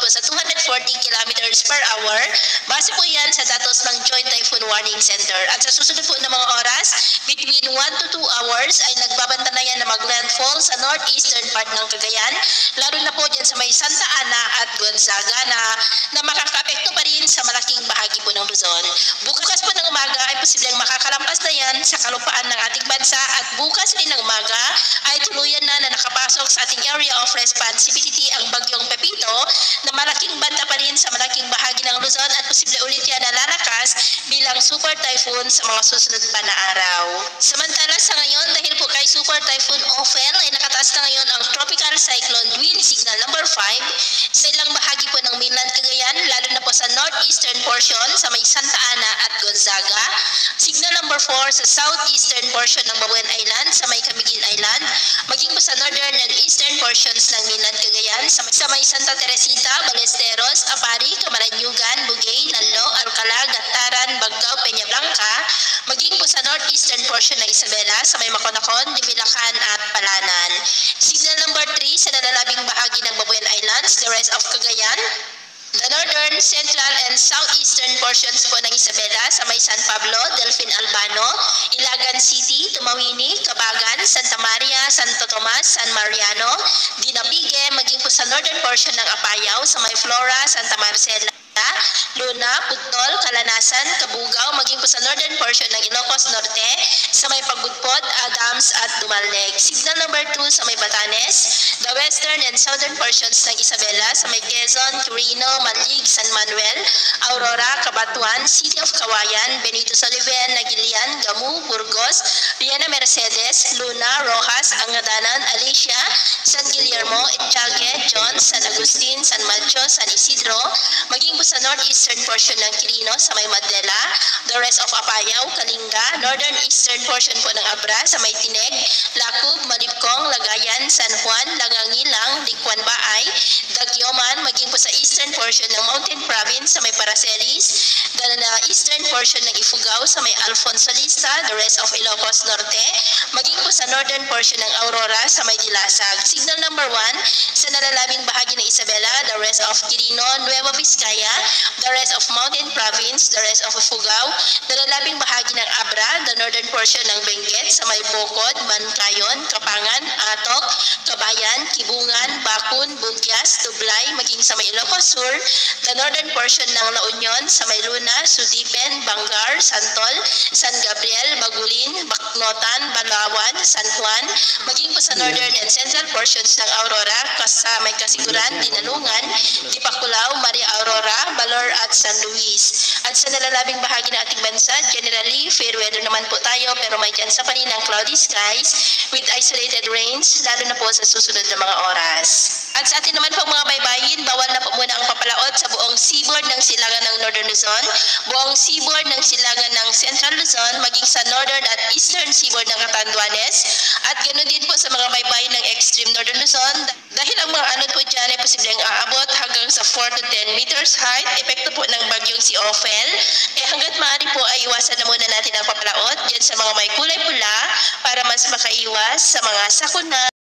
po sa 240 kilometers per hour. Base po yan sa datos ng Joint Typhoon Warning Center. At sa susunod po na mga oras, between 1 to 2 hours ay nagbabanta na yan na mag-landfall sa northeastern part ng Cagayan, lalo na po dyan sa may Santa Ana at Gonzaga na makaka-apekto pa rin sa malaking bahagi po ng Luzon. Bukas po ng umaga ay posibleng makakalampas na yan sa kalupaan ng ating bansa at bukas rin ng umaga ay tuluyan na nakapasok sa ating area of responsibility ang bagyong Pepito na malaking banta pa rin sa malaking bahagi ng Luzon at posible ulit yan na lalakas bilang super typhoon sa mga susunod pa na araw. Samantala sa ngayon, dahil po kay Super Typhoon Ophel ay nakataas na ngayon ang Tropical Cyclone Wind Signal number 5 sa ilang bahagi po ng mainland Cagayan, lalo na po sa northeastern portion sa may Santa Ana at Gonzaga. Signal number 4 sa southeastern portion ng Babuyan Island sa may Camiguin Island, maging po sa northern and eastern portions ng mainland Cagayan sa may Santa Teresita, Balesteros, Apari, Camaranyugan, Bugay, Nalo, Alcala, Gataran, Baggao, Peña Blanca, maging po sa northeastern portion ng Isabela sa may Maconacon, Divilacan at Palanan. Signal number 3 sa nalalabing bahagi ng Babuyan Islands, the rest of Cagayan, the northern, central, and southeastern portions po ng Isabela sa may San Pablo, Delfin Albano, Ilagan City, Tumawini, Cabagan, Santa Maria, Santo Tomas, San Mariano, Dinapigue, maging po sa northern portion ng Apayao sa may Flora, Santa Marcela, Luna, Putol, Kalanasan, Kabugao, maging po sa northern portion ng Ilocos Norte, sa may Pagudpod, Adams at Dumalneg. Signal number 2 sa may Batanes, the western and southern portions ng Isabela, sa may Quezon, Quirino, Malig, San Manuel, Aurora, Cabatuan, City of Kawayan, Benito Soliven, Nagilian, Gamu, Burgos, Riana Mercedes, Luna, Rojas, Angadanan, Alicia, San Guillermo, Etchague, John, San Agustin, San Malcho, San Isidro, maging po sa northeastern portion ng Quirino sa may Madela, the rest of Apayao, Kalinga, northern eastern portion po ng Abra sa may Tineg, Lakub, Malibkong, Lagayan, San Juan, Langangilang, Likwan Baay, Dagyoman, maging po sa eastern portion ng Mountain Province sa may Paracelis, the eastern portion ng Ifugao sa may Alfonso Lista, the rest of Ilocos Norte, maging po sa northern portion ng Aurora sa may Dilasag. Signal number 1 sa nalalabing bahagi ng Isabela, the rest of Quirino, Nueva Vizcaya, the rest of Mountain Province, the rest of Ifugao, nalalabing bahagi ng Abra, the northern portion ng Benguet sa may Bocod, Bancayon, Kapangan, Atok, Kabayan, Kibungan, Bakun, Bugyas, Tublay, maging sa may Ilocos Sur, the northern portion ng La Union sa may Luna, Sudipen, Bangar, Santol, San Gabriel, Bagulin, Baknotan, Balawan, San Juan, maging po sa northern and central portions ng Aurora, sa may Kasiguran, Dinalungan, Dipakulaw, Maria Aurora, Balor at San Luis. At sa nalalabing bahagi ng ating bansa, generally, fair weather naman po tayo pero may chance pa rin ng cloudy skies with isolated rains, lalo na po sa susunod na mga oras. At sa atin naman po mga baybayin, bawal na po muna ang papalaot sa buong seaboard ng silangan ng Northern Luzon, buong seaboard ng silangan ng Central Luzon, maging sa northern at eastern seaboard ng Catanduanes, at ganoon din po sa mga baybayin ng extreme Northern Luzon, dahil ang mga anod po dyan ay posibleng aabot hanggang sa 4 to 10 meters height, epekto po ng bagyong si Ophel. Hanggat maaari po ay iwasan na muna natin ang papalaot dyan sa mga may kulay pula para mas makaiwas sa mga sakuna.